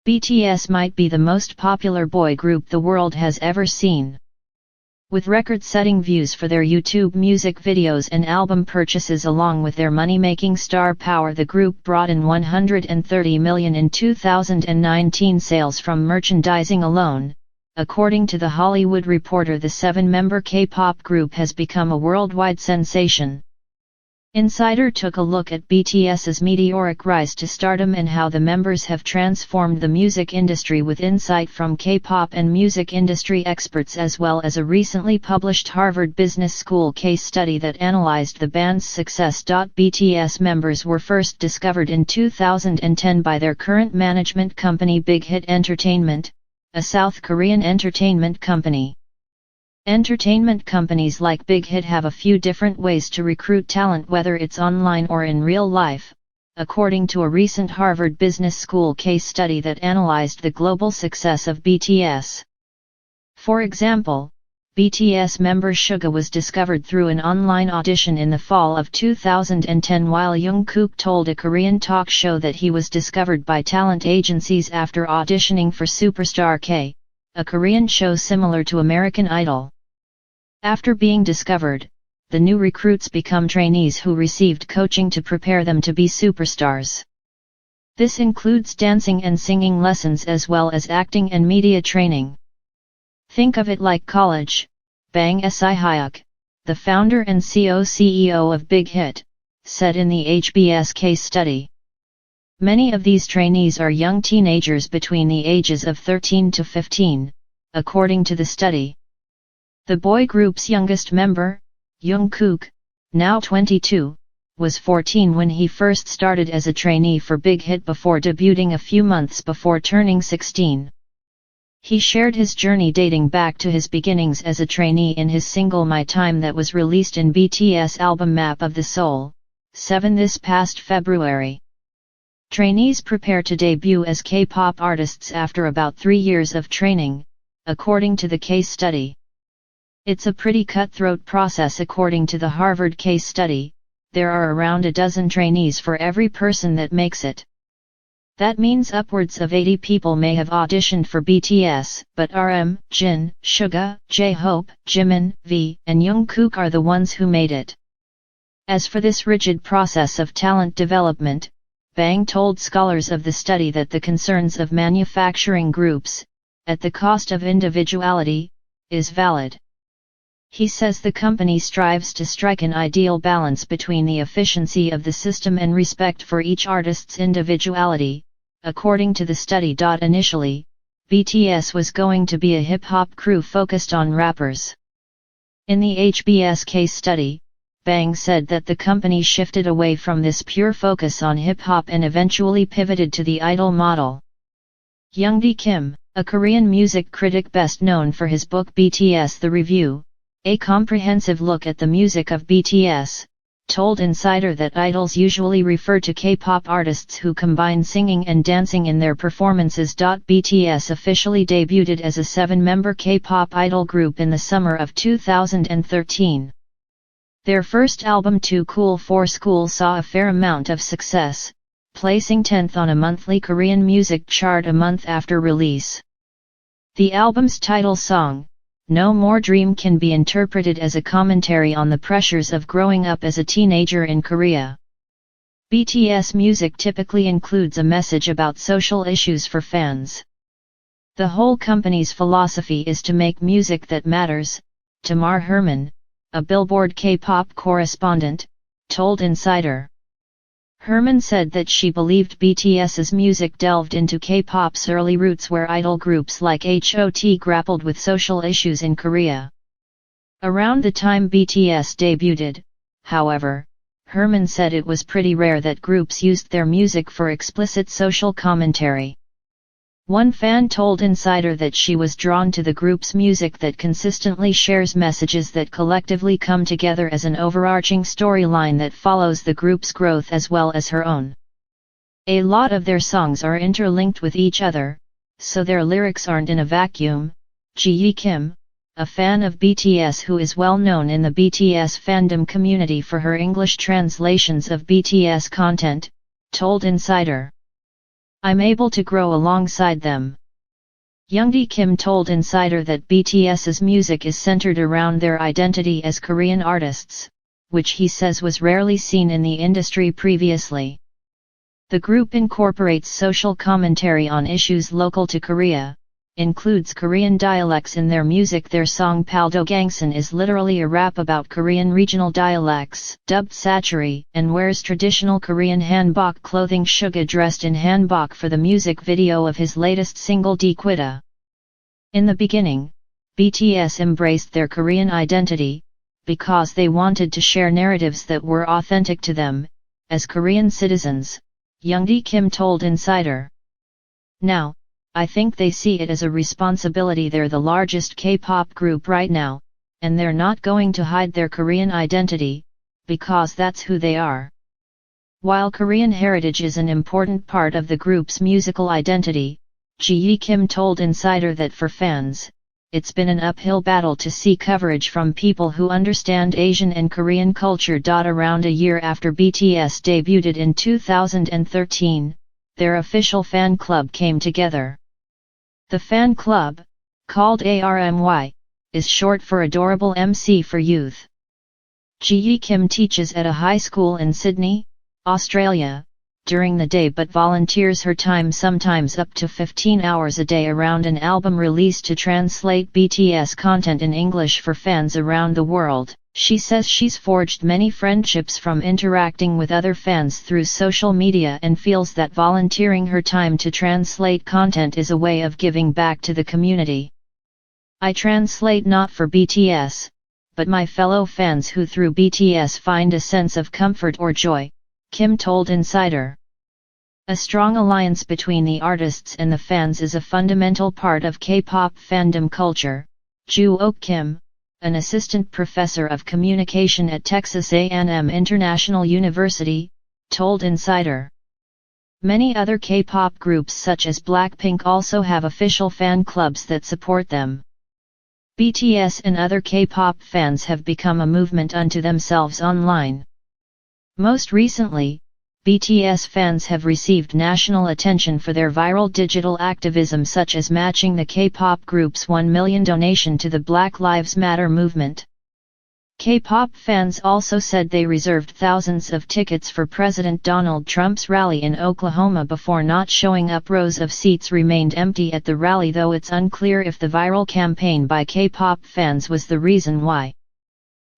BTS might be the most popular boy group the world has ever seen. With record-setting views for their YouTube music videos and album purchases along with their money-making star power, the group brought in $130 million in 2019 sales from merchandising alone. According to The Hollywood Reporter, the 7-member K-pop group has become a worldwide sensation. Insider took a look at BTS's meteoric rise to stardom and how the members have transformed the music industry with insight from K-pop and music industry experts, as well as a recently published Harvard Business School case study that analyzed the band's success. BTS members were first discovered in 2010 by their current management company Big Hit Entertainment, a South Korean entertainment company. Entertainment companies like Big Hit have a few different ways to recruit talent, whether it's online or in real life, according to a recent Harvard Business School case study that analyzed the global success of BTS. For example, BTS member Suga was discovered through an online audition in the fall of 2010, while Jungkook told a Korean talk show that he was discovered by talent agencies after auditioning for Superstar K, a Korean show similar to American Idol. After being discovered, the new recruits become trainees who received coaching to prepare them to be superstars. This includes dancing and singing lessons as well as acting and media training. Think of it like college. Bang Si-hyuk, the founder and CEO of Big Hit, said in the HBS case study. Many of these trainees are young teenagers between the ages of 13 to 15, according to the study. The boy group's youngest member, Jungkook, now 22, was 14 when he first started as a trainee for Big Hit before debuting a few months before turning 16. He shared his journey dating back to his beginnings as a trainee in his single My Time that was released in BTS album Map of the Soul, 7 this past February. Trainees prepare to debut as K-pop artists after about 3 years of training, according to the case study. It's a pretty cutthroat process. According to the Harvard case study, there are around a dozen trainees for every person that makes it. That means upwards of 80 people may have auditioned for BTS, but RM, Jin, Suga, J-Hope, Jimin, V, and Jungkook are the ones who made it. As for this rigid process of talent development, Bang told scholars of the study that the concerns of manufacturing groups, at the cost of individuality, is valid. He says the company strives to strike an ideal balance between the efficiency of the system and respect for each artist's individuality. According to the study. Initially, BTS was going to be a hip-hop crew focused on rappers. In the HBS case study, Bang said that the company shifted away from this pure focus on hip-hop and eventually pivoted to the idol model. Youngdae Kim, a Korean music critic best known for his book BTS The Review, a comprehensive look at the music of BTS, told Insider that idols usually refer to K-pop artists who combine singing and dancing in their performances. BTS officially debuted as a 7-member K-pop idol group in the summer of 2013. Their first album Too Cool for School saw a fair amount of success, placing 10th on a monthly Korean music chart a month after release. The album's title song, No More Dream, can be interpreted as a commentary on the pressures of growing up as a teenager in Korea. BTS music typically includes a message about social issues for fans. The whole company's philosophy is to make music that matters, Tamar Herman, a Billboard K-pop correspondent, told Insider. Herman said that she believed BTS's music delved into K-pop's early roots, where idol groups like HOT grappled with social issues in Korea. Around the time BTS debuted, however, Herman said it was pretty rare that groups used their music for explicit social commentary. One fan told Insider that she was drawn to the group's music that consistently shares messages that collectively come together as an overarching storyline that follows the group's growth as well as her own. A lot of their songs are interlinked with each other, so their lyrics aren't in a vacuum. Ji Kim, a fan of BTS who is well known in the BTS fandom community for her English translations of BTS content, told Insider. I'm able to grow alongside them. Youngdi Kim told Insider that BTS's music is centered around their identity as Korean artists, which he says was rarely seen in the industry previously. The group incorporates social commentary on issues local to Korea, includes Korean dialects in their music. Their song Paldo Gangsan is literally a rap about Korean regional dialects, dubbed Satchery, and wears traditional Korean hanbok clothing. Suga dressed in hanbok for the music video of his latest single Dequita. In the beginning, BTS embraced their Korean identity, because they wanted to share narratives that were authentic to them, as Korean citizens, Youngdi Kim told Insider. Now, I think they see it as a responsibility. They're the largest K-pop group right now, and they're not going to hide their Korean identity, because that's who they are. While Korean heritage is an important part of the group's musical identity, Ji Kim told Insider that for fans, it's been an uphill battle to see coverage from people who understand Asian and Korean culture. Around a year after BTS debuted in 2013, their official fan club came together. The fan club, called ARMY, is short for Adorable MC for Youth. Ji Kim teaches at a high school in Sydney, Australia, during the day but volunteers her time sometimes up to 15 hours a day around an album release to translate BTS content in English for fans around the world. She says she's forged many friendships from interacting with other fans through social media and feels that volunteering her time to translate content is a way of giving back to the community. I translate not for BTS, but my fellow fans who through BTS find a sense of comfort or joy, Kim told Insider. A strong alliance between the artists and the fans is a fundamental part of K-pop fandom culture, Jungkook Kim, an assistant professor of communication at Texas A&M International University, told Insider. Many other K-pop groups such as Blackpink also have official fan clubs that support them. BTS and other K-pop fans have become a movement unto themselves online. Most recently, BTS fans have received national attention for their viral digital activism, such as matching the K-pop group's $1 million donation to the Black Lives Matter movement. K-pop fans also said they reserved thousands of tickets for President Donald Trump's rally in Oklahoma before not showing up. Rows of seats remained empty at the rally, though it's unclear if the viral campaign by K-pop fans was the reason why.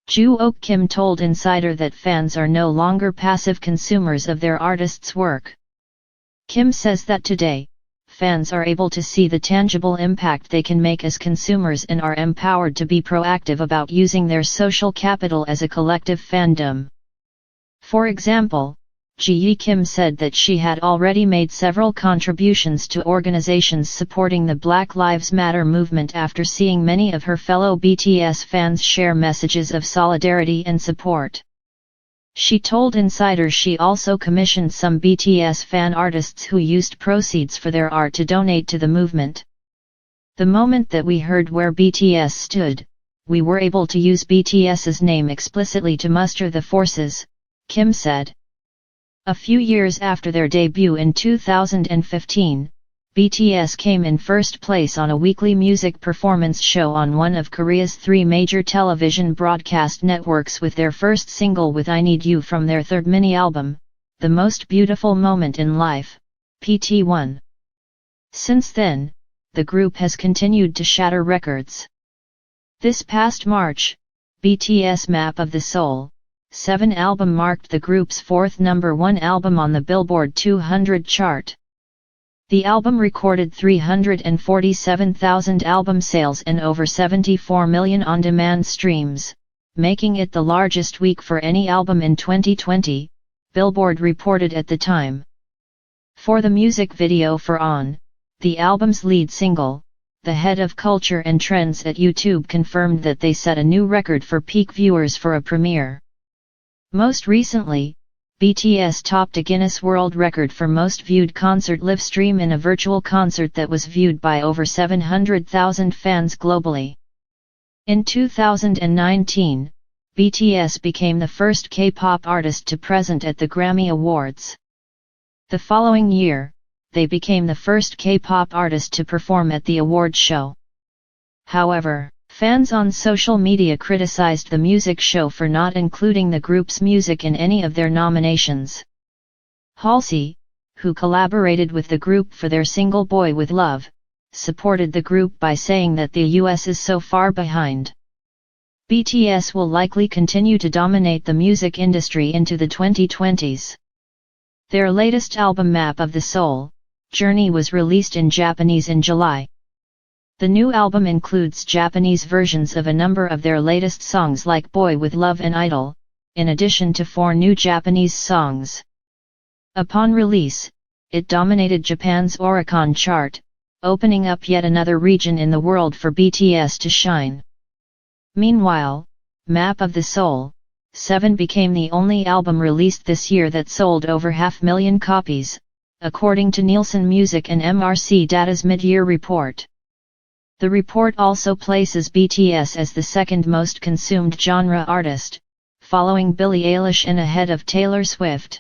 Jungkook Kim told Insider that fans are no longer passive consumers of their artists' work. Kim says that today, fans are able to see the tangible impact they can make as consumers and are empowered to be proactive about using their social capital as a collective fandom. For example, Ji Kim said that she had already made several contributions to organizations supporting the Black Lives Matter movement after seeing many of her fellow BTS fans share messages of solidarity and support. She told Insider she also commissioned some BTS fan artists who used proceeds for their art to donate to the movement. The moment that we heard where BTS stood, we were able to use BTS's name explicitly to muster the forces, Kim said. A few years after their debut in 2015, BTS came in first place on a weekly music performance show on one of Korea's three major television broadcast networks with their first single with I Need You from their third mini-album, The Most Beautiful Moment in Life, PT1. Since then, the group has continued to shatter records. This past March, BTS Map of the Soul, 7 album marked the group's fourth #1 album on the Billboard 200 chart. The album recorded 347,000 album sales and over 74 million on-demand streams, making it the largest week for any album in 2020, Billboard reported at the time. For the music video for On, the album's lead single, the head of culture and trends at YouTube confirmed that they set a new record for peak viewers for a premiere. Most recently, BTS topped a Guinness World Record for most viewed concert live stream in a virtual concert that was viewed by over 700,000 fans globally. In 2019, BTS became the first K-pop artist to present at the Grammy Awards. The following year, they became the first K-pop artist to perform at the award show. However, fans on social media criticized the music show for not including the group's music in any of their nominations. Halsey, who collaborated with the group for their single Boy With Love, supported the group by saying that the US is so far behind. BTS will likely continue to dominate the music industry into the 2020s. Their latest album Map of the Soul, Journey, was released in Japanese in July. The new album includes Japanese versions of a number of their latest songs like Boy With Love and Idol, in addition to 4 new Japanese songs. Upon release, it dominated Japan's Oricon chart, opening up yet another region in the world for BTS to shine. Meanwhile, Map of the Soul, 7 became the only album released this year that sold over 500,000 copies, according to Nielsen Music and MRC Data's mid-year report. The report also places BTS as the second most consumed genre artist, following Billie Eilish and ahead of Taylor Swift.